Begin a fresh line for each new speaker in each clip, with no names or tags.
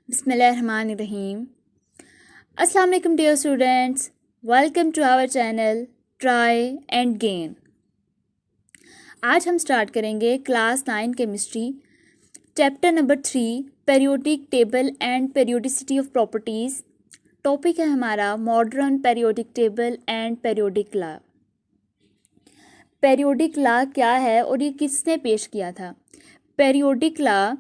बिस्मिल्लाहिर्रहमानिर्रहीम। अस्सलाम वालेकुम dear students, welcome to our channel try and gain. आज हम स्टार्ट करेंगे class 9 chemistry, chapter number 3, periodic table and periodicity of properties. Topic है हमारा modern periodic table and periodic law. Periodic law क्या है और ये किसने पेश किया था? Periodic law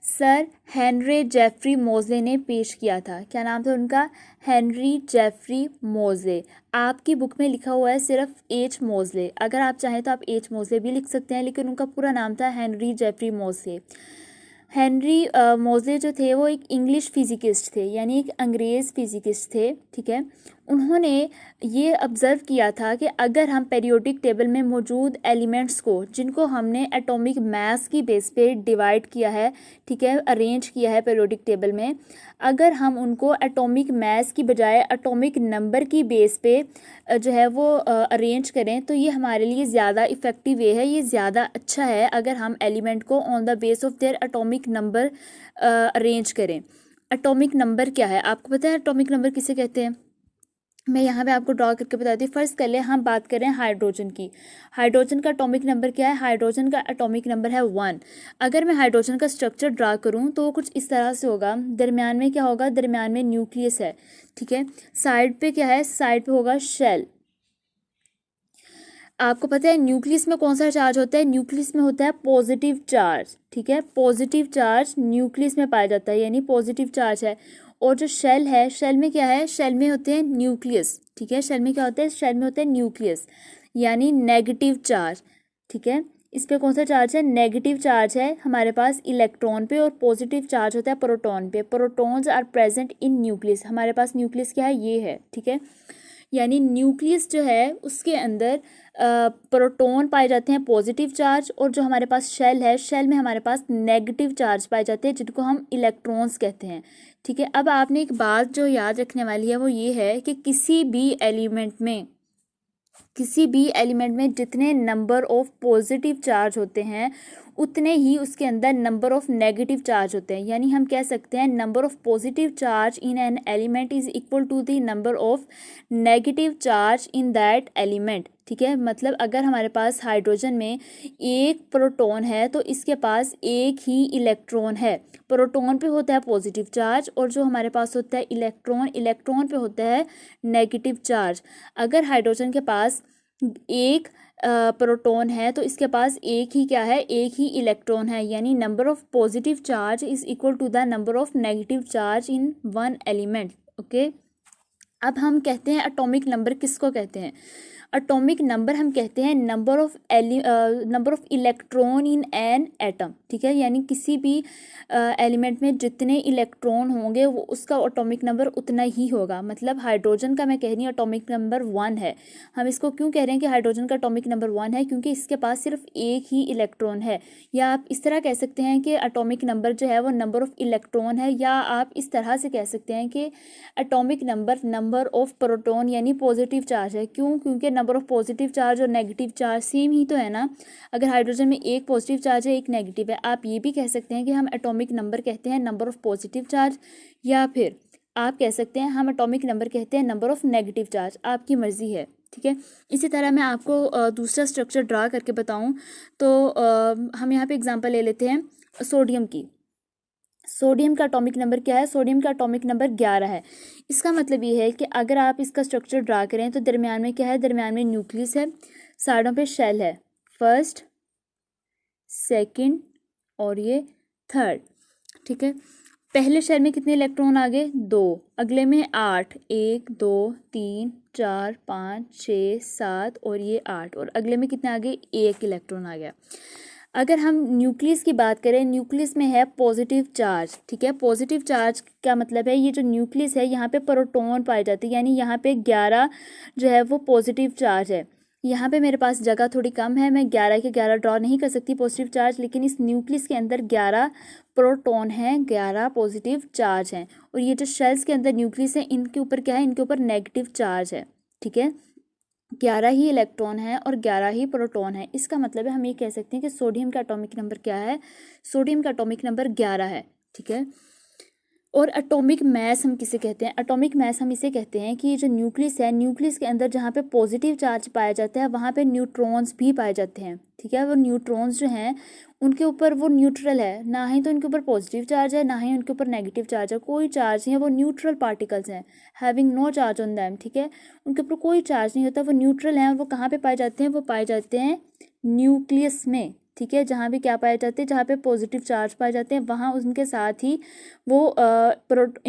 sir Henry Jeffrey Moseley ने पेश किया था। क्या नाम था उनका? Henry Jeffrey Moseley. आपकी बुक में लिखा हुआ है सिर्फ एच मोज़ले, अगर आप चाहें तो आप एच मोज़ले भी लिख सकते हैं, लेकिन उनका पूरा नाम था हेनरी जेफरी मोज़ले। हेनरी मोज़ले जो थे वो एक इंग्लिश फिजिकिस्ट थे, यानी एक अंग्रेज़ फिजिकिस्ट थे। ठीक है, उन्होंने ये ऑब्ज़र्व किया था कि अगर हम पेरियोडिक टेबल में मौजूद एलिमेंट्स को, जिनको हमने एटॉमिक मास की बेस पे डिवाइड किया है, ठीक है, अरेंज किया है पेरियोडिक टेबल में, अगर हम उनको एटॉमिक मास की बजाय एटॉमिक नंबर की बेस पे जो है वो अरेंज करें, तो ये हमारे लिए ज़्यादा इफ़ेक्टिव वे है, ये ज़्यादा अच्छा है अगर हम एलिमेंट को on the base of their atomic number arrange करें। एटॉमिक नंबर क्या है? आपको पता है एटॉमिक नंबर किसे कहते हैं? मैं यहाँ पे आपको ड्रॉ करके बताती हूँ। फर्स्ट कर ले, हम बात करें हाइड्रोजन की। हाइड्रोजन का एटॉमिक नंबर क्या है? हाइड्रोजन का एटॉमिक नंबर है 1। अगर मैं हाइड्रोजन का स्ट्रक्चर ड्रा करूँ तो वो कुछ इस तरह से होगा। दरमियान में क्या होगा? दरमियान में न्यूक्लियस है। ठीक है, साइड पे क्या है? साइड पे होगा शेल। आपको पता है न्यूक्लियस में कौन सा चार्ज होता है? न्यूक्लियस में होता है पॉजिटिव चार्ज। ठीक है, पॉजिटिव चार्ज न्यूक्लियस में पाया जाता है, यानी पॉजिटिव चार्ज है। और जो शेल है, शेल में क्या है? शेल में होते हैं न्यूक्लियस। ठीक है, शेल में क्या होता है? शेल में होते हैं न्यूक्लियस, यानी नेगेटिव चार्ज। ठीक है, इस पे कौन सा चार्ज है? नेगेटिव चार्ज है हमारे पास इलेक्ट्रॉन पे, और पॉजिटिव चार्ज होता है प्रोटॉन पे। Protons are present in nucleus. हमारे पास न्यूक्लियस क्या है? ये है। ठीक है, यानी न्यूक्लियस जो है उसके अंदर प्रोटॉन पाए जाते हैं पॉजिटिव चार्ज, और जो हमारे पास शेल है, शेल में हमारे पास नेगेटिव चार्ज पाए जाते हैं, जिनको हम इलेक्ट्रॉन्स कहते हैं। ठीक है, अब आपने एक बात जो याद रखने वाली है वो ये है कि किसी भी एलिमेंट में जितने नंबर ऑफ पॉजिटिव चार्ज होते हैं, उतने ही उसके अंदर नंबर ऑफ नेगेटिव चार्ज होते हैं। यानी हम कह सकते हैं number of positive charge in an element is equal to the number of negative charge in that element. ठीक है, मतलब अगर हमारे पास हाइड्रोजन में एक प्रोटॉन है तो इसके पास एक ही इलेक्ट्रॉन है। प्रोटॉन पे होता है पॉजिटिव चार्ज, और जो हमारे पास होता है इलेक्ट्रॉन पे होता है नेगेटिव चार्ज। अगर हाइड्रोजन के पास एक प्रोटॉन है तो इसके पास एक ही क्या है? एक ही इलेक्ट्रॉन है, यानी number of positive charge is equal to the number of negative charge in one element. Okay, अब हम कहते हैं एटॉमिक नंबर किसको कहते हैं? एटॉमिक नंबर हम कहते हैं number of electron in an atom. ठीक है, यानी किसी भी एलिमेंट में जितने इलेक्ट्रॉन होंगे वो उसका एटॉमिक नंबर उतना ही होगा। मतलब हाइड्रोजन का मैं कह रही हूँ एटॉमिक नंबर 1 है। हम इसको क्यों कह रहे हैं कि हाइड्रोजन का एटॉमिक नंबर 1 है? क्योंकि इसके पास सिर्फ एक ही इलेक्ट्रॉन है। या आप इस तरह कह सकते हैं कि एटॉमिक नंबर जो है वो नंबर ऑफ इलेक्ट्रॉन है, या आप इस तरह से कह सकते हैं कि एटॉमिक नंबर ऑफ प्रोटॉन यानी पॉजिटिव चार्ज है। क्यों? क्योंकि नंबर ऑफ पॉजिटिव चार्ज और नेगेटिव चार्ज सेम ही तो है ना। अगर हाइड्रोजन में एक पॉजिटिव चार्ज है, एक नेगेटिव है, आप ये भी कह सकते हैं कि हम एटॉमिक नंबर कहते हैं नंबर ऑफ पॉजिटिव चार्ज, या फिर आप कह सकते हैं हम एटॉमिक नंबर कहते हैं नंबर ऑफ नेगेटिव चार्ज। आपकी मर्जी है। ठीक है, इसी तरह मैं आपको दूसरा स्ट्रक्चर ड्रा करके बताऊं तो हम यहाँ पे एग्जांपल ले लेते हैं सोडियम की। सोडियम का एटॉमिक नंबर क्या है? सोडियम का एटॉमिक नंबर 11 है। इसका मतलब ये है कि अगर आप इसका स्ट्रक्चर ड्रा करें तो दरमियान में क्या है? दरमियान में न्यूक्लियस है, साइडों पे शेल है, फर्स्ट, सेकंड और ये थर्ड। ठीक है, पहले शेल में कितने इलेक्ट्रॉन आ गए? 2। अगले में 8, 1 2 3 4 5 6 7 और ये 8, और अगले में कितने आ गए? 1 इलेक्ट्रॉन आ गया। अगर हम न्यूक्लियस की बात करें, न्यूक्लियस में है पॉजिटिव चार्ज। ठीक है, पॉजिटिव चार्ज का मतलब है ये जो न्यूक्लियस है यहाँ पे प्रोटॉन पाए जाते हैं, यानी यहाँ पे 11 जो है वो पॉजिटिव चार्ज है। यहाँ पे मेरे पास जगह थोड़ी कम है, मैं 11 के 11 ड्रॉ नहीं कर सकती पॉजिटिव चार्ज, लेकिन इस न्यूक्लियस के अंदर 11 प्रोटॉन हैं, 11 पॉजिटिव चार्ज हैं। और ये जो शेल्स के अंदर न्यूक्लियस है, इनके ऊपर क्या है? इनके ऊपर नेगेटिव चार्ज है। ठीक है, 11 ही इलेक्ट्रॉन है और 11 ही प्रोटॉन है। इसका मतलब है हम ये कह सकते हैं कि सोडियम का एटॉमिक नंबर क्या है? सोडियम का एटॉमिक नंबर 11 है। ठीक है। और एटॉमिक मास हम किसे कहते हैं? एटॉमिक मास हम इसे कहते हैं कि जो न्यूक्लियस है, न्यूक्लियस के अंदर जहाँ पे पॉजिटिव चार्ज पाया जाता है वहाँ पे न्यूट्रॉन्स भी पाए जाते हैं, ठीक है। वो न्यूट्रॉन्स जो हैं उनके ऊपर वो न्यूट्रल है, ना ही तो उनके ऊपर पॉजिटिव चार्ज है, ना ही उनके ऊपर नेगेटिव चार्ज है, कोई चार्ज नहीं है, वो न्यूट्रल पार्टिकल्स हैं, having no charge on them, ठीक है। उनके ऊपर कोई चार्ज नहीं होता, वो न्यूट्रल हैं। और वो कहाँ पे पाए जाते हैं? वो पाए जाते हैं न्यूक्लियस में, ठीक है। जहाँ भी क्या पाए जाते हैं? जहाँ पे पॉजिटिव चार्ज पाए जाते हैं वहाँ उनके साथ ही वो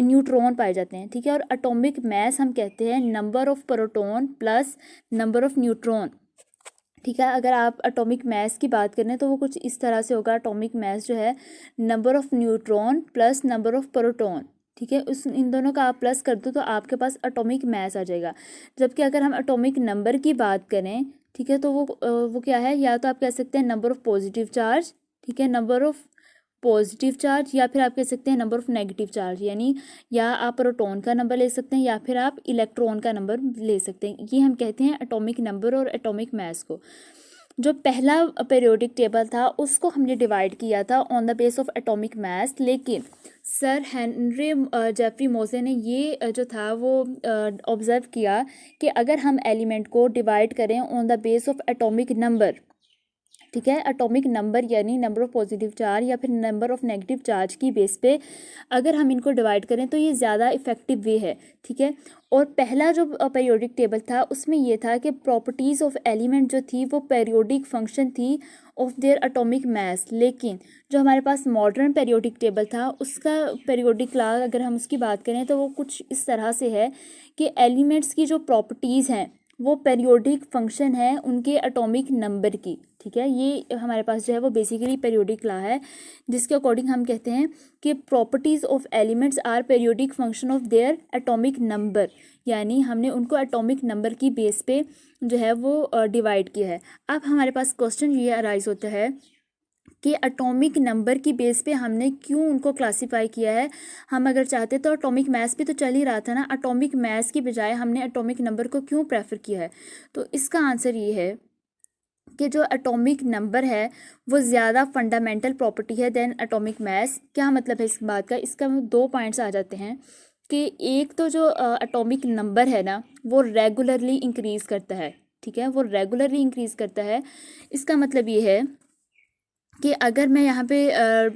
न्यूट्रॉन पाए जाते हैं, ठीक है। और एटॉमिक मास हम कहते हैं number of proton plus number of neutron, ठीक है। अगर आप एटॉमिक मास की बात करें तो वो कुछ इस तरह से होगा। एटॉमिक मास जो है number of neutron plus number of proton, ठीक है। उस इन दोनों का आप प्लस कर दो तो आपके पास एटॉमिक मास आ जाएगा। जबकि अगर हम एटॉमिक नंबर की बात करें, ठीक है, तो वो क्या है? या तो आप कह सकते हैं नंबर ऑफ पॉजिटिव चार्ज, ठीक है, नंबर ऑफ पॉजिटिव चार्ज, या फिर आप कह सकते हैं नंबर ऑफ नेगेटिव चार्ज, यानी या आप प्रोटॉन का नंबर ले सकते हैं या फिर आप इलेक्ट्रॉन का नंबर ले सकते हैं। ये हम कहते हैं एटॉमिक नंबर और एटॉमिक मास को। जो पहला पीरियोडिक टेबल था उसको हमने डिवाइड किया था on the base of atomic mass, लेकिन सर हेनरी जेफरी मोजे ने ये जो था वो ऑब्जर्व किया कि अगर हम एलिमेंट को डिवाइड करें on the base of atomic number, ठीक है, एटॉमिक नंबर यानी नंबर ऑफ पॉजिटिव चार्ज या फिर नंबर ऑफ नेगेटिव चार्ज की बेस पे अगर हम इनको डिवाइड करें तो ये ज़्यादा इफेक्टिव वे है, ठीक है। और पहला जो पीरियोडिक टेबल था उसमें ये था कि प्रॉपर्टीज़ ऑफ एलिमेंट जो थी वो पीरियोडिक फंक्शन थी ऑफ देयर एटॉमिक मास। लेकिन जो हमारे पास मॉडर्न पीरियोडिक टेबल था उसका पीरियोडिक लॉ अगर हम उसकी बात करें तो वो कुछ इस तरह से है कि एलिमेंट्स की जो प्रॉपर्टीज़ हैं वो पीरियोडिक फंक्शन है उनके एटॉमिक नंबर की, ठीक है। ये हमारे पास जो है वो बेसिकली पीरियोडिक लॉ है जिसके अकॉर्डिंग हम कहते हैं कि properties of elements are periodic function of their atomic number, यानी हमने उनको एटॉमिक नंबर की बेस पे जो है वो डिवाइड किया है। अब हमारे पास क्वेश्चन ये अराइज होता है कि एटॉमिक नंबर की बेस पे हमने क्यों उनको क्लासिफाई किया है। हम अगर चाहते तो एटॉमिक मास भी तो चल ही रहा था ना, एटॉमिक मास की बजाय हमने एटॉमिक नंबर को क्यों प्रेफर किया है? तो इसका आंसर ये है कि जो एटॉमिक नंबर है वो ज़्यादा फंडामेंटल प्रॉपर्टी है देन एटॉमिक मास। क्या मतलब है इस बात का? इसका दो पॉइंट्स आ जाते हैं कि एक तो जो एटॉमिक नंबर है ना वो रेगुलरली इंक्रीज़ करता है, ठीक है, वो रेगुलरली इंक्रीज़ करता है। इसका मतलब ये है कि अगर मैं यहाँ पे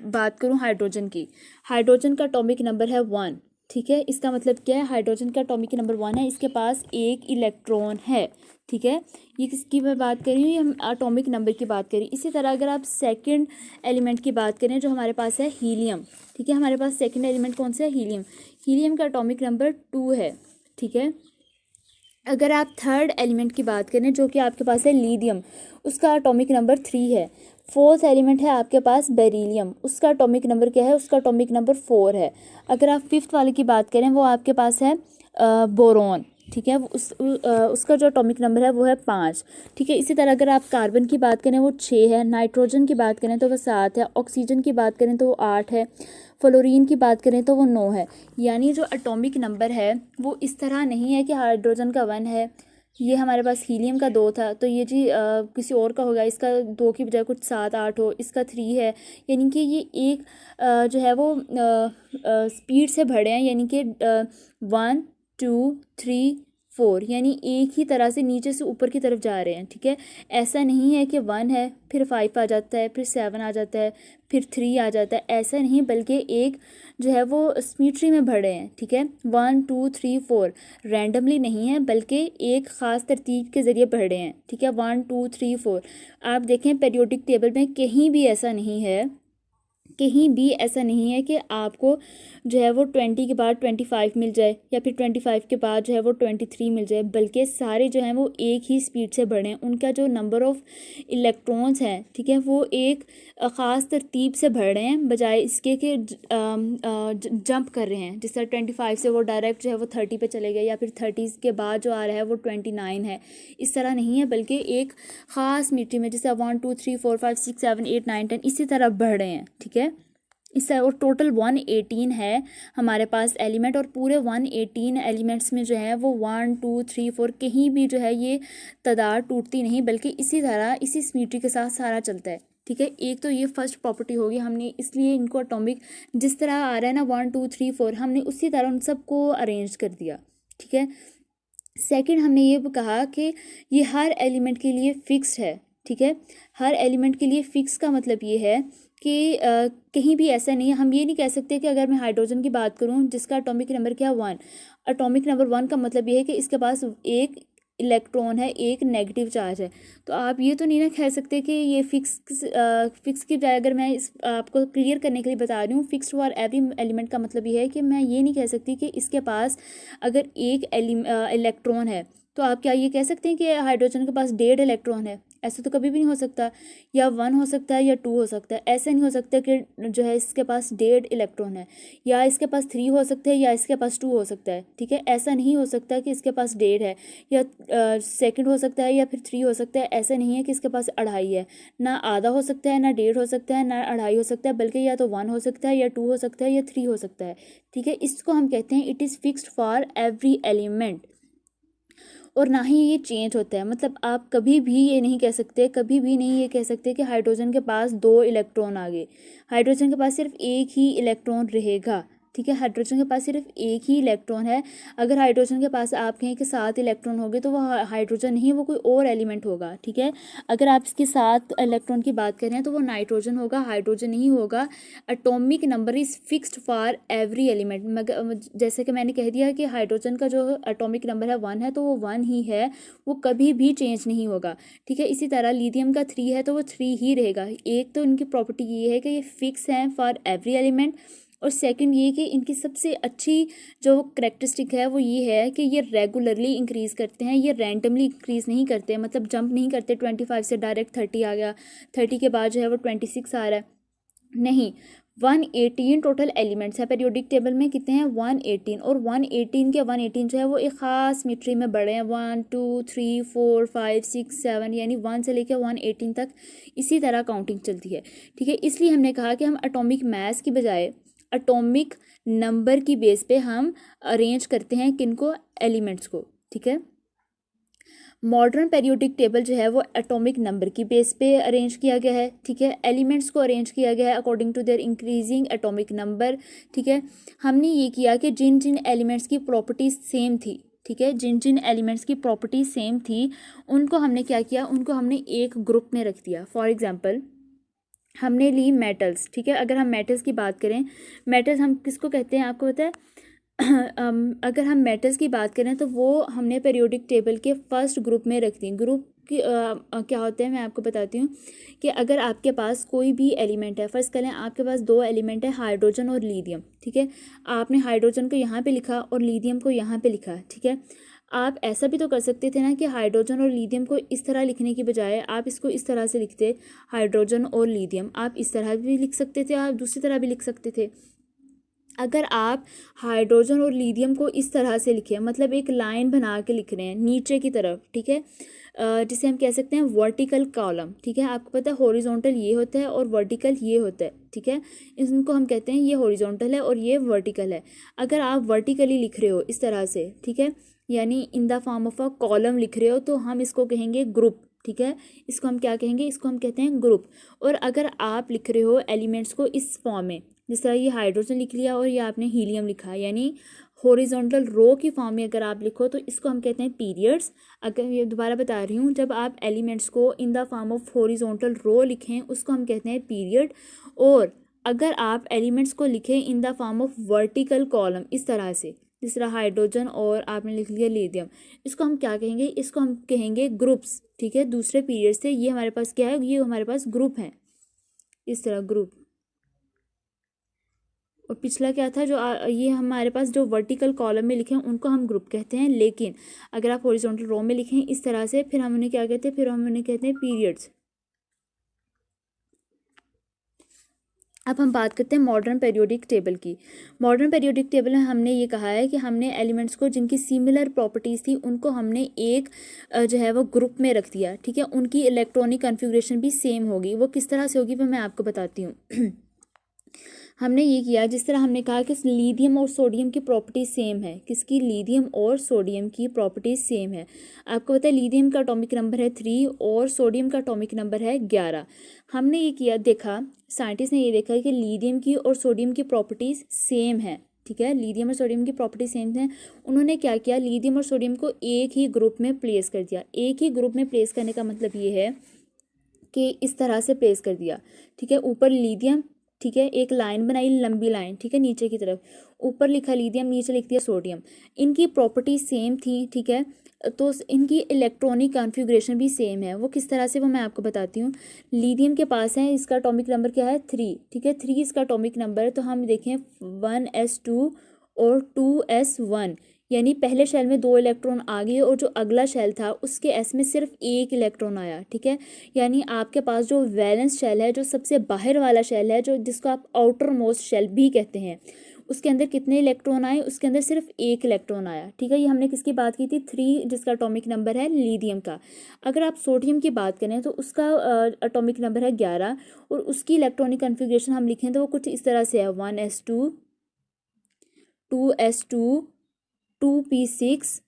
बात करूँ हाइड्रोजन की, हाइड्रोजन का एटॉमिक नंबर है 1, ठीक है। इसका मतलब क्या है? हाइड्रोजन का एटॉमिक नंबर 1 है, इसके पास एक इलेक्ट्रॉन है, ठीक है। ये किसकी मैं बात कर रही हूँ? हम एटॉमिक नंबर की बात करें। इसी तरह अगर आप सेकंड एलिमेंट की बात करें जो हमारे पास है हीलियम, ठीक है, हमारे पास सेकंड एलिमेंट कौन सा है? हीलियम। हीलियम का एटॉमिक नंबर 2 है, ठीक है। अगर आप थर्ड एलिमेंट की बात करें जो कि आपके पास है लीथियम, उसका एटॉमिक नंबर 3 है। फोर्थ एलिमेंट है आपके पास बेरिलियम, उसका एटॉमिक नंबर क्या है? उसका एटॉमिक नंबर 4 है। अगर आप फिफ्थ वाले की बात करें वो आपके पास है बोरॉन, ठीक है, उसका जो एटॉमिक नंबर है वो है 5, ठीक है। इसी तरह अगर आप कार्बन की बात करें वो 6 है, नाइट्रोजन की बात करें तो वो 7 है, ऑक्सीजन की बात करें तो वो 8 है, फ्लोरीन की बात करें तो वो 9 है। यानी जो एटॉमिक नंबर है वो इस तरह नहीं है कि हाइड्रोजन का 1 है, ये हमारे पास हीलियम का 2 था तो ये जी किसी और का होगा, इसका 2 की बजाय कुछ 7 8 हो, इसका 3 है। यानी कि ये एक जो है वो स्पीड से बढ़े हैं, यानी कि 1 2 3 4, यानी एक ही तरह से नीचे से ऊपर की तरफ जा रहे हैं, ठीक है। ऐसा नहीं है कि 1 है फिर 5 आ जाता है, फिर 7 आ जाता है, फिर 3 आ जाता है, ऐसा नहीं, बल्कि एक जो है वो सिमेट्री में बढ़े हैं, ठीक है। 1 2 3 4 रैंडमली नहीं है बल्कि एक ख़ास तरतीब के ज़रिए बढ़े हैं, ठीक है। 1 2 3 4 आप देखें पीरियोडिक टेबल में कहीं भी ऐसा नहीं है, कहीं भी ऐसा नहीं है कि आपको जो है वो 20 के बाद 25 मिल जाए या फिर 25 के बाद जो है वो 23 मिल जाए, बल्कि सारे जो हैं वो एक ही स्पीड से बढ़ें। उनका जो नंबर ऑफ़ इलेक्ट्रॉन्स हैं, ठीक है, वो एक ख़ास तरतीब से बढ़ रहे हैं बजाय इसके कि जंप कर रहे हैं। जिस तरह 25 से वो डायरेक्ट जो है वो 30 पे चले गए या फिर 30 के बाद जो आ रहा है वो 29 है, इस तरह नहीं है, बल्कि एक ख़ास मीट्री में जैसे 1 2 3 4 5 6 7 8 9 10 इसी तरह बढ़ रहे हैं, ठीक है। इस और टोटल 118 है हमारे पास एलिमेंट, और पूरे 118 एलिमेंट्स में जो है वो 1 2 3 4 कहीं भी जो है ये तादाद टूटती नहीं, बल्कि इसी तरह इसी सिमेट्री के साथ सारा चलता है, ठीक है। एक तो ये फर्स्ट प्रॉपर्टी होगी, हमने इसलिए इनको एटॉमिक जिस तरह आ रहा है ना 1 2 3 4 हमने उसी तरह उन सबको अरेंज कर दिया। ठीक है। सेकंड हमने ये कहा कि ये हर एलिमेंट के लिए फिक्स्ड है। ठीक है। हर एलिमेंट के लिए फिक्स का मतलब ये है कि कहीं भी ऐसा नहीं है, हम ये नहीं कह सकते कि अगर मैं हाइड्रोजन की बात करूं जिसका एटॉमिक नंबर क्या है 1, एटॉमिक नंबर 1 का मतलब ये है कि इसके पास एक इलेक्ट्रॉन है, एक नेगेटिव चार्ज है। तो आप ये तो नहीं ना कह सकते कि ये फिक्स की बजाय, अगर मैं इस आपको क्लियर करने के लिए बता रही हूँ, फिक्स्ड फॉर एवरी एलिमेंट का मतलब ये है कि मैं ये नहीं कह सकती कि इसके पास अगर एक इलेक्ट्रॉन है तो आप क्या ये कह सकते हैं कि हाइड्रोजन के पास 1.5 इलेक्ट्रॉन है? ऐसा तो कभी भी नहीं हो सकता। या 1 हो सकता है या 2 हो सकता है, ऐसा नहीं हो सकता कि जो है इसके पास 1.5 इलेक्ट्रॉन है, या इसके पास 3 हो सकते हैं या इसके पास 2 हो सकता है। ठीक है। ऐसा नहीं हो सकता कि इसके पास 1.5 है या सेकंड हो सकता है या फिर 3 हो सकता है। ऐसा नहीं है कि इसके पास 2.5 है, ना आधा हो सकता है, ना 1.5 हो सकता है, ना 2.5 हो सकता है, बल्कि या तो 1 हो सकता है या 2 हो सकता है या 3 हो सकता है। ठीक है। इसको हम कहते हैं it is fixed for every element, और ना ही ये चेंज होता है। मतलब आप कभी भी ये नहीं कह सकते, कभी भी नहीं ये कह सकते कि हाइड्रोजन के पास 2 इलेक्ट्रॉन आ गए। हाइड्रोजन के पास सिर्फ एक ही इलेक्ट्रॉन रहेगा। ठीक है। हाइड्रोजन के पास सिर्फ एक ही इलेक्ट्रॉन है। अगर हाइड्रोजन के पास आप कहें कि 7 इलेक्ट्रॉन हो गए तो वह हाइड्रोजन नहीं, वो कोई और एलिमेंट होगा। ठीक है। अगर आप इसके 7 इलेक्ट्रॉन की बात करें तो वो नाइट्रोजन होगा, हाइड्रोजन नहीं होगा। Atomic number is fixed for every element. मगर जैसे कि मैंने कह दिया कि हाइड्रोजन का जो एटॉमिक नंबर है 1 है, तो वो 1 ही है, वो कभी भी चेंज नहीं होगा। ठीक है। इसी तरह लिथियम का 3 है तो वो 3 ही रहेगा। एक तो इनकी प्रॉपर्टी ये है कि ये फिक्स हैं फॉर एवरी एलिमेंट, और सेकंड ये कि इनकी सबसे अच्छी जो करेक्टरिस्टिक है वो ये है कि ये रेगुलरली इंक्रीज़ करते हैं, ये रैंडमली इंक्रीज़ नहीं करते, मतलब जंप नहीं करते 25 से डायरेक्ट 30 आ गया, 30 के बाद जो है वो 26 आ रहा है, नहीं। 118 टोटल एलिमेंट्स है पीरियोडिक टेबल में, कितने हैं 118, और 118 के 118 जो है वो एक ख़ास सिमेट्री में बढ़े हैं, 1 2 3 4 5 6 7, यानी 1 से लेकर 118 तक इसी तरह काउंटिंग चलती है। ठीक है। इसलिए हमने कहा कि हम एटॉमिक मास की बजाय एटॉमिक नंबर की बेस पे हम अरेंज करते हैं किनको, एलिमेंट्स को। ठीक है। मॉडर्न पेरियोडिक टेबल जो है वो एटॉमिक नंबर की बेस पे अरेंज किया गया है। ठीक है। एलिमेंट्स को अरेंज किया गया है according to their increasing atomic number. ठीक है। हमने ये किया कि जिन जिन एलिमेंट्स की प्रॉपर्टीज सेम थी, ठीक है, जिन जिन एलिमेंट्स की प्रॉपर्टीज सेम थी उनको हमने क्या किया, उनको हमने एक ग्रुप में रख दिया। फॉर एग्जाम्पल हमने ली मेटल्स। ठीक है। अगर हम मेटल्स की बात करें, मेटल्स हम किसको कहते हैं आपको पता है? अगर हम मेटल्स की बात करें तो वो हमने पीरियोडिक टेबल के फर्स्ट ग्रुप में रख दी। ग्रुप की क्या होते हैं मैं आपको बताती हूँ कि अगर आपके पास कोई भी एलिमेंट है, फर्स्ट करें आपके पास 2 एलिमेंट है, हाइड्रोजन और लिथियम। ठीक है। आपने हाइड्रोजन को यहाँ पे लिखा और लिथियम को यहाँ पे लिखा। ठीक है। आप ऐसा भी तो कर सकते थे ना कि हाइड्रोजन और लिथियम को इस तरह लिखने की बजाय आप इसको इस तरह से लिखते, हाइड्रोजन और लिथियम। आप इस तरह भी लिख सकते थे, आप दूसरी तरह भी लिख सकते थे। अगर आप हाइड्रोजन और लिथियम को इस तरह से लिखें, मतलब एक लाइन बना के लिख रहे हैं नीचे की तरफ, ठीक है, जिसे हम कह सकते हैं वर्टिकल कॉलम। ठीक है। आपको पता है हॉरिजॉन्टल ये होता है और वर्टिकल ये होता है। ठीक है। इनको हम कहते हैं ये हॉरिजॉन्टल है और ये वर्टिकल है। अगर आप वर्टिकली लिख रहे हो इस तरह से, ठीक है, यानी इन the form of a column लिख रहे हो, तो हम इसको कहेंगे ग्रुप। ठीक है। इसको हम क्या कहेंगे, इसको हम कहते हैं ग्रुप। और अगर आप लिख रहे हो एलिमेंट्स को इस फॉर्म में, जिस तरह ये हाइड्रोजन लिख लिया और ये आपने हीलियम लिखा, यानी हॉरिजॉन्टल रो की फॉर्म में अगर आप लिखो तो इसको हम कहते हैं पीरियड्स। अगर ये दोबारा बता रही हूँ, जब आप एलिमेंट्स को in the form of horizontal row लिखें उसको हम कहते हैं पीरियड। और अगर आप एलिमेंट्स को लिखें इन the form of vertical column इस तरह से, जिस तरह हाइड्रोजन और आपने लिख लिया लिथियम, इसको हम क्या कहेंगे, इसको हम कहेंगे ग्रुप्स। ठीक है। दूसरे पीरियड से ये हमारे पास क्या है, ये हमारे पास ग्रुप है, इस तरह ग्रुप। और पिछला क्या था, जो ये हमारे पास जो वर्टिकल कॉलम में लिखे हैं उनको हम ग्रुप कहते हैं। लेकिन अगर आप हॉरिजॉन्टल रो में लिखें इस तरह से, फिर हम उन्हें क्या कहते हैं, फिर हम उन्हें कहते हैं पीरियड्स। अब हम बात करते हैं मॉडर्न पेरियोडिक टेबल की। मॉडर्न पेरियोडिक टेबल में हमने ये कहा है कि हमने एलिमेंट्स को जिनकी सिमिलर प्रॉपर्टीज़ थी उनको हमने एक जो है वो ग्रुप में रख दिया। ठीक है। उनकी इलेक्ट्रॉनिक कॉन्फ़िगरेशन भी सेम होगी। वो किस तरह से होगी वो मैं आपको बताती हूँ। हमने ये किया, जिस तरह हमने कहा कि लिथियम और सोडियम की प्रॉपर्टी सेम है। किसकी? लिथियम और सोडियम की प्रॉपर्टी सेम है। आपको पता है लिथियम का एटॉमिक नंबर है 3 और सोडियम का एटॉमिक नंबर है 11। हमने ये किया, देखा, साइंटिस्ट ने ये देखा कि लिथियम की और सोडियम की प्रॉपर्टीज सेम है। ठीक है, लिथियम और सोडियम की प्रॉपर्टी सेम है। उन्होंने क्या किया, लिथियम और सोडियम को एक ही ग्रुप में प्लेस कर दिया। एक ही ग्रुप में प्लेस करने का मतलब ये है कि इस तरह से प्लेस कर दिया। ठीक है, ऊपर लिथियम, ठीक है, एक लाइन बनाई, लंबी लाइन, ठीक है, नीचे की तरफ ऊपर लिखा लिथियम, नीचे लिख दिया सोडियम। इनकी प्रॉपर्टी सेम थी। ठीक है, तो इनकी इलेक्ट्रॉनिक कॉन्फ़िगरेशन भी सेम है। वो किस तरह से, वो मैं आपको बताती हूँ। लिथियम के पास है, इसका एटॉमिक नंबर क्या है? 3। ठीक है, 3 इसका एटॉमिक नंबर है। तो हम देखें 1s2 और 2s1, यानी पहले शेल में 2 इलेक्ट्रॉन आ गए और जो अगला शेल था उसके एस में सिर्फ 1 इलेक्ट्रॉन आया। ठीक है, यानी आपके पास जो वैलेंस शेल है, जो सबसे बाहर वाला शेल है, जो जिसको आप आउटर मोस्ट शेल भी कहते हैं, उसके अंदर कितने इलेक्ट्रॉन आए? उसके अंदर सिर्फ 1 इलेक्ट्रॉन आया। ठीक है, ये हमने किसकी बात की थी? 3, जिसका एटॉमिक नंबर है लिथियम का। अगर आप सोडियम की बात करें तो उसका एटॉमिक नंबर है 11 और उसकी इलेक्ट्रॉनिक कन्फिग्रेशन हम लिखें तो वो कुछ इस तरह से है, 1s2, 2s2, 2p6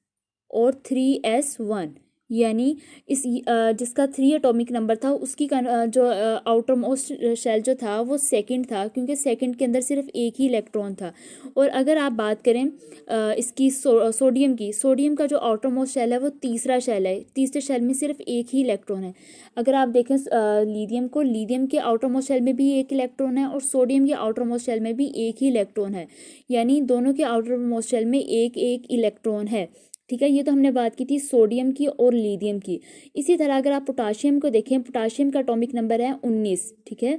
और 3s1। यानी इस जिसका 3 एटॉमिक नंबर था उसकी जो आउटर मोस्ट शेल जो था वो सेकंड था, क्योंकि सेकंड के अंदर सिर्फ एक ही इलेक्ट्रॉन था। और अगर आप बात करें इसकी सोडियम का जो आउटर मोस्ट शेल है वो तीसरा शेल है। तीसरे शेल में सिर्फ एक ही इलेक्ट्रॉन है। अगर आप देखें लिथियम के आउटर मोस्ट शेल में भी एक इलेक्ट्रॉन है और सोडियम के आउटर मोस्ट शेल में भी एक ही इलेक्ट्रॉन है, यानी दोनों के आउटर मोस्ट शेल में एक एक इलेक्ट्रॉन है। ठीक है, ये तो हमने बात की थी सोडियम की और लिथियम की। इसी तरह अगर आप पोटाशियम को देखें, पोटाशियम का एटॉमिक नंबर है 19। ठीक है,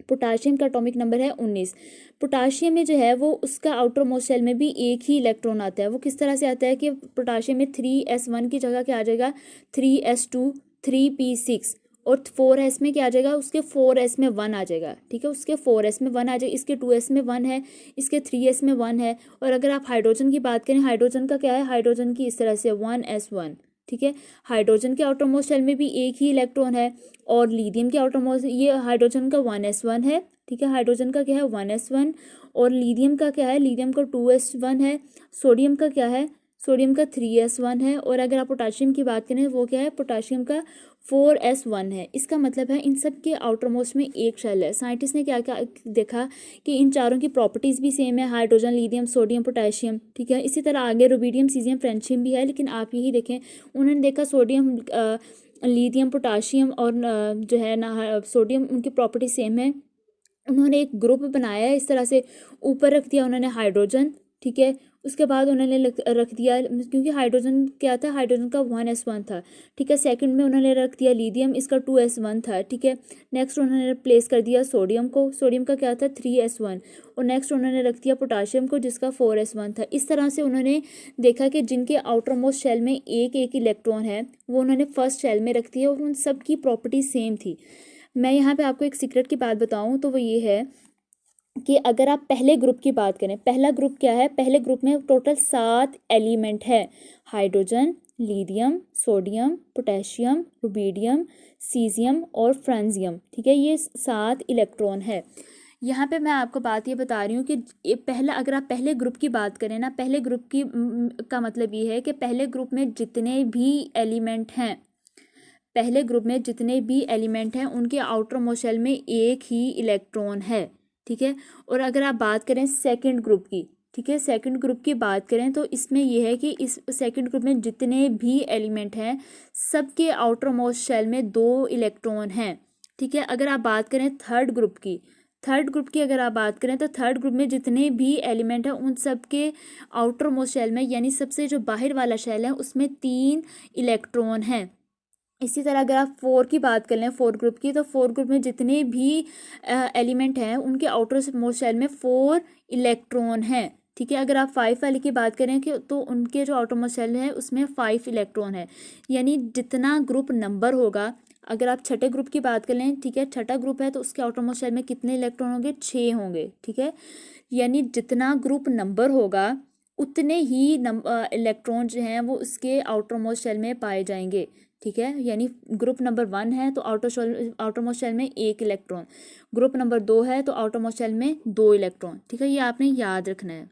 पोटाशियम का एटॉमिक नंबर है 19। पोटाशियम में जो है वो उसका आउटर मोस्ट शेल में भी एक ही इलेक्ट्रॉन आता है। वो किस तरह से आता है कि पोटाशियम में 3s1 की जगह क्या आ जाएगा? 3s2, 3p6 और 4s में क्या आ जाएगा? उसके 4s में 1 आ जाएगा। ठीक है, उसके 4s में 1 आ जाएगा, इसके 2s में 1 है, इसके 3s में 1 है। और अगर आप हाइड्रोजन की बात करें, हाइड्रोजन का क्या है? हाइड्रोजन की इस तरह से 1s1। ठीक है, हाइड्रोजन के आउटर मोस्ट शेल में भी एक ही इलेक्ट्रॉन है और लिथियम के आउटर मोस्ट, ये हाइड्रोजन का 1s1 है। ठीक है, हाइड्रोजन का क्या है? 1s1 और लिथियम का क्या है? लिथियम का 2s1 है। सोडियम का क्या है? सोडियम का 3s1 है। और अगर आप पोटाशियम की बात करें वो क्या है? पोटाशियम का 4s1 है। इसका मतलब है इन सब के आउटर मोस्ट में एक शेल है। साइंटिस्ट ने क्या क्या देखा कि इन चारों की प्रॉपर्टीज़ भी सेम है, हाइड्रोजन, लिथियम, सोडियम, पोटेशियम। ठीक है, इसी तरह आगे रुबिडियम, सीजियम, फ्रेंशियम भी है, लेकिन आप यही देखें, उन्होंने देखा सोडियम, लिथियम, पोटाशियम और जो है ना सोडियम, उनकी प्रॉपर्टी सेम है। उन्होंने एक ग्रुप बनाया है इस तरह से, ऊपर रख दिया उन्होंने हाइड्रोजन। ठीक है, उसके बाद उन्होंने रख दिया, क्योंकि हाइड्रोजन क्या था? हाइड्रोजन का 1s1 था। ठीक है, सेकंड में उन्होंने रख दिया लिथियम, इसका 2s1 था। ठीक है, नेक्स्ट उन्होंने प्लेस कर दिया सोडियम को, सोडियम का क्या था? 3s1। और नेक्स्ट उन्होंने रख दिया पोटाशियम को, जिसका 4s1 था। इस तरह से उन्होंने देखा कि जिनके आउटर मोस्ट शेल में एक एक इलेक्ट्रॉन है वो उन्होंने फर्स्ट शेल में रख दिया और उन सब की प्रॉपर्टी सेम थी। मैं यहाँ पे आपको एक सीक्रेट की बात बताऊँ तो वो ये है कि अगर आप पहले ग्रुप की बात करें, पहला ग्रुप क्या है? पहले ग्रुप में टोटल 7 एलिमेंट है, hydrogen, lithium, sodium, potassium, rubidium, caesium और फ्रांजियम। ठीक है, ये 7 इलेक्ट्रॉन है। यहाँ पे मैं आपको बात ये बता रही हूँ कि पहला, अगर आप पहले ग्रुप की बात करें ना, पहले ग्रुप की का मतलब ये है कि पहले ग्रुप में जितने भी एलिमेंट हैं, पहले ग्रुप में जितने भी एलिमेंट हैं उनके आउटर मोस्ट शेल में एक ही इलेक्ट्रॉन है। ठीक है, और अगर आप बात करें सेकंड ग्रुप की, ठीक है, सेकंड ग्रुप की बात करें तो इसमें यह है कि इस सेकंड ग्रुप में जितने भी एलिमेंट हैं सबके आउटर मोस्ट शेल में 2 इलेक्ट्रॉन हैं। ठीक है, अगर आप बात करें थर्ड ग्रुप की, अगर आप बात करें तो थर्ड ग्रुप में जितने भी एलिमेंट हैं उन सब के आउटर मोस्ट शेल में, यानी सबसे जो बाहर वाला शेल है उसमें 3 इलेक्ट्रॉन हैं। इसी तरह अगर आप 4 की बात कर लें, 4 ग्रुप की, तो 4 ग्रुप में जितने भी एलिमेंट हैं उनके आउटर मोस्ट शेल में 4 इलेक्ट्रॉन हैं। ठीक है, अगर आप 5 वाले की बात करें कि तो उनके जो आउटर मोस्ट शेल है उसमें 5 इलेक्ट्रॉन है। यानी जितना ग्रुप नंबर होगा, अगर आप छठे ग्रुप की बात कर लें, ठीक है, छठा ग्रुप है तो उसके आउटर मोस्ट शेल में कितने इलेक्ट्रॉन होंगे? 6 होंगे। ठीक है, यानी जितना ग्रुप नंबर होगा उतने ही इलेक्ट्रॉन जो हैं वो उसके आउटर मोस्ट शेल में पाए जाएंगे। ठीक है, यानी ग्रुप नंबर 1 है तो आउटरमोस्ट शेल में 1 इलेक्ट्रॉन, ग्रुप नंबर 2 है तो आउटरमोस्ट शेल में 2 इलेक्ट्रॉन। ठीक है, ये आपने याद रखना है।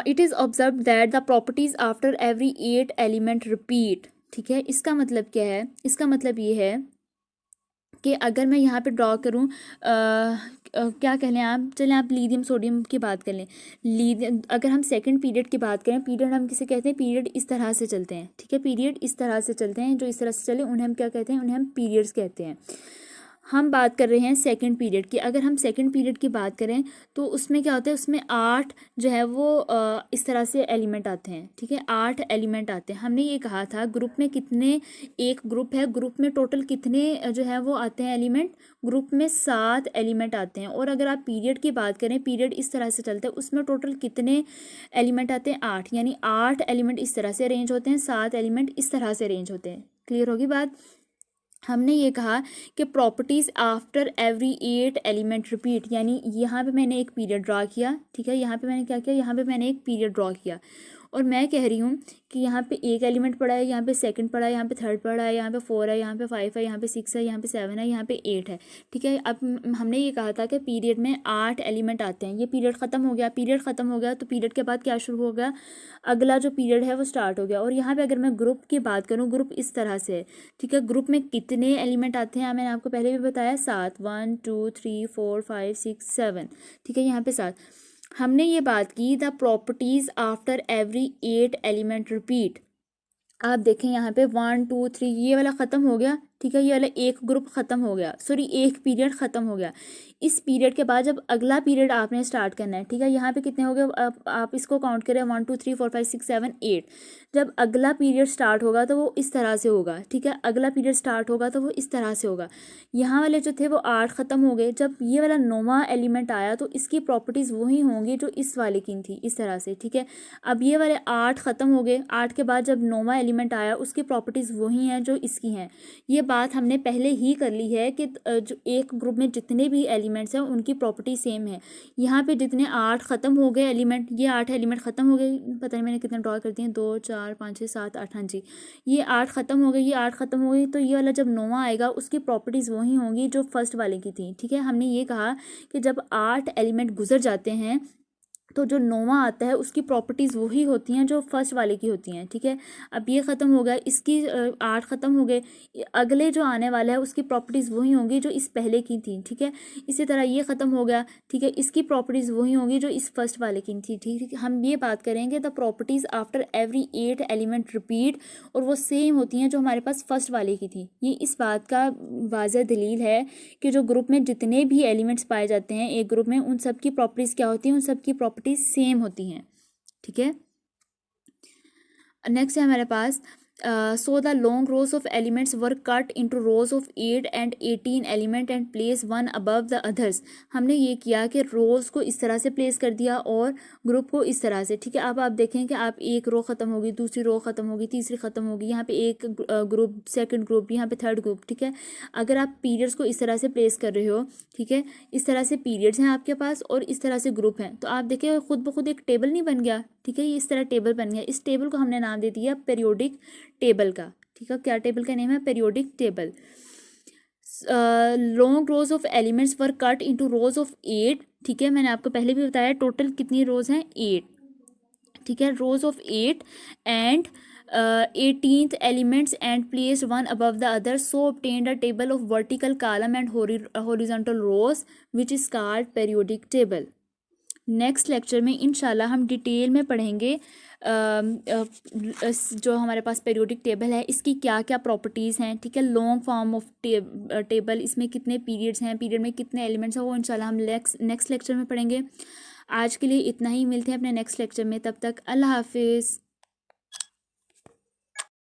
It is observe that the properties after every 8 element repeat. ठीक है, इसका मतलब क्या है, इसका मतलब ये है कि अगर मैं यहाँ पे ड्रॉ करूँ, क्या कह लें आप, चलें आप लिथियम सोडियम की बात कर लें। लिथियम, अगर हम सेकंड पीरियड की बात करें, पीरियड हम किसे कहते हैं, पीरियड इस तरह से चलते हैं। ठीक है, पीरियड इस तरह से चलते हैं, जो इस तरह से चले उन्हें हम क्या कहते हैं, उन्हें हम पीरियड्स कहते हैं। हम बात कर रहे हैं सेकंड पीरियड की। अगर हम सेकंड पीरियड की बात करें तो उसमें क्या होता है, उसमें 8 जो है वो इस तरह से एलिमेंट आते हैं। ठीक है, 8 एलिमेंट आते हैं। हमने ये कहा था ग्रुप में कितने, एक ग्रुप है, ग्रुप में टोटल कितने जो है वो आते हैं एलिमेंट, ग्रुप में 7 एलिमेंट आते हैं। और अगर आप पीरियड की बात करें, पीरियड इस तरह से चलता है, उसमें टोटल कितने एलिमेंट आते हैं, 8, यानी 8 एलिमेंट इस तरह से अरेंज होते हैं, 7 एलिमेंट इस तरह से अरेंज होते हैं। क्लियर होगी बात। हमने ये कहा कि properties after every 8 element repeat, यानी यहाँ पे मैंने एक पीरियड ड्रा किया। ठीक है, यहाँ पे मैंने क्या किया, यहाँ पे मैंने एक पीरियड ड्रॉ किया और मैं कह रही हूँ कि यहाँ पे एक एलिमेंट पड़ा है, यहाँ पे सेकंड पड़ा है, यहाँ पे थर्ड पड़ा है, यहाँ पे 4 है, यहाँ पे 5 है, यहाँ पे 6 है, यहाँ पे 7 है, यहाँ पे 8 है। ठीक है, अब हमने ये कहा था कि पीरियड में 8 एलिमेंट आते हैं। ये पीरियड ख़त्म हो गया, पीरियड ख़त्म हो गया तो पीरियड के बाद क्या शुरू हो गया, अगला जो पीरियड है वो स्टार्ट हो गया। और यहाँ पे अगर मैं ग्रुप की बात करूँ, ग्रुप इस तरह से है। ठीक है, ग्रुप में कितने एलिमेंट आते हैं, मैंने आपको पहले भी बताया 7, 1 2 3 4 5 6 7। ठीक है, यहाँ पे 7। हमने ये बात की the properties after every 8 element repeat. आप देखें यहाँ पे 1 2 3 ये वाला ख़त्म हो गया। ठीक है, ये वाला एक ग्रुप ख़त्म हो गया, सॉरी एक पीरियड ख़त्म हो गया। इस पीरियड के बाद जब अगला पीरियड आपने स्टार्ट करना है, ठीक है, यहाँ पे कितने हो गए, आप इसको काउंट करें 1 2 3 4 5 6 7 8। जब अगला पीरियड स्टार्ट होगा तो वो इस तरह से होगा। ठीक है, अगला पीरियड स्टार्ट होगा तो वो इस तरह से होगा। यहाँ वाले जो थे वो 8 ख़त्म हो गए। जब ये वाला 9वां एलिमेंट आया तो इसकी प्रॉपर्टीज़ वही होंगी जो इस वाले की थी, इस तरह से। ठीक है, अब ये वाले 8 ख़त्म हो गए, 8 के बाद जब 9वां एलिमेंट आया उसकी प्रॉपर्टीज़ वही हैं जो इसकी हैं। ये बात हमने पहले ही कर ली है कि जो एक ग्रुप में जितने भी एलिमेंट्स हैं उनकी प्रॉपर्टी सेम है। यहाँ पे जितने 8 ख़त्म हो गए एलिमेंट, ये 8 एलिमेंट ख़त्म हो गए, पता नहीं मैंने कितने ड्रॉ कर दिए, 2 4 5 6 7 8, हाँ जी, ये 8 ख़त्म हो गए, ये 8 ख़त्म हो गई। तो ये वाला जब 9वां आएगा उसकी प्रॉपर्टीज़ वही होंगी जो फर्स्ट वाले की थी। ठीक है, हमने ये कहा कि जब 8 एलिमेंट गुजर जाते हैं तो जो 9वां आता है उसकी प्रॉपर्टीज़ वही होती हैं जो फर्स्ट वाले की होती हैं। ठीक है, अब ये ख़त्म हो गया, इसकी 8 ख़त्म हो गए, अगले जो आने वाला है उसकी प्रॉपर्टीज़ वही होंगी जो इस पहले की थी। ठीक है, इसी तरह ये ख़त्म हो गया। ठीक है, इसकी प्रॉपर्टीज़ वही होंगी जो इस फर्स्ट वाले की थी। ठीक है, हम ये बात करेंगे the properties after every 8 element repeat, और वो सेम होती हैं जो हमारे पास फर्स्ट वाले की थी। ये इस बात का वाज़ह दलील है कि जो ग्रुप में जितने भी एलिमेंट्स पाए जाते हैं एक ग्रुप में, उन सब की प्रॉपर्टीज़ क्या होती हैं, उन सब की प्रॉपर्टीज सेम होती हैं। ठीक है, नेक्स्ट है हमारे पास so the long rows of elements were cut into rows of 8 and 18 element and place one above the others. हमने ये किया कि रोज को इस तरह से प्लेस कर दिया और ग्रुप को इस तरह से। ठीक है, अब आप देखें कि आप एक रो ख़त्म होगी, दूसरी रो ख़त्म होगी, तीसरी ख़त्म होगी, यहाँ पे एक ग्रुप, सेकंड ग्रुप, यहाँ पे थर्ड ग्रुप। ठीक है, अगर आप पीरियड्स को इस तरह से प्लेस कर रहे हो, ठीक है, इस तरह से पीरियड्स हैं आपके पास और इस तरह से ग्रुप हैं, तो आप देखिए खुद ब खुद एक टेबल नहीं बन गया। ठीक है, ये इस तरह टेबल बन गया। इस टेबल को हमने नाम दे दिया पीरियोडिक टेबल का। ठीक है, क्या टेबल का नेम है, periodic table. Long rows of elements were cut into rows of 8। ठीक है, मैंने आपको पहले भी बताया टोटल कितनी रोज हैं, 8। ठीक है, रोज of 8 and 18th elements and placed one above the other, so obtained a table of vertical column and horizontal rows which is called periodic table. Next lecture में इंशाल्लाह हम डिटेल में पढ़ेंगे जो हमारे पास पीरियोडिक टेबल है इसकी क्या क्या प्रॉपर्टीज़ हैं। ठीक है, लॉन्ग फॉर्म ऑफ टेबल, इसमें कितने पीरियड्स हैं, पीरियड में कितने एलिमेंट्स हैं, वो इंशाल्लाह हम नेक्स्ट लेक्चर में पढ़ेंगे। आज के लिए इतना ही, मिलते हैं अपने नेक्स्ट लेक्चर में, तब तक अल्लाह हाफिज़।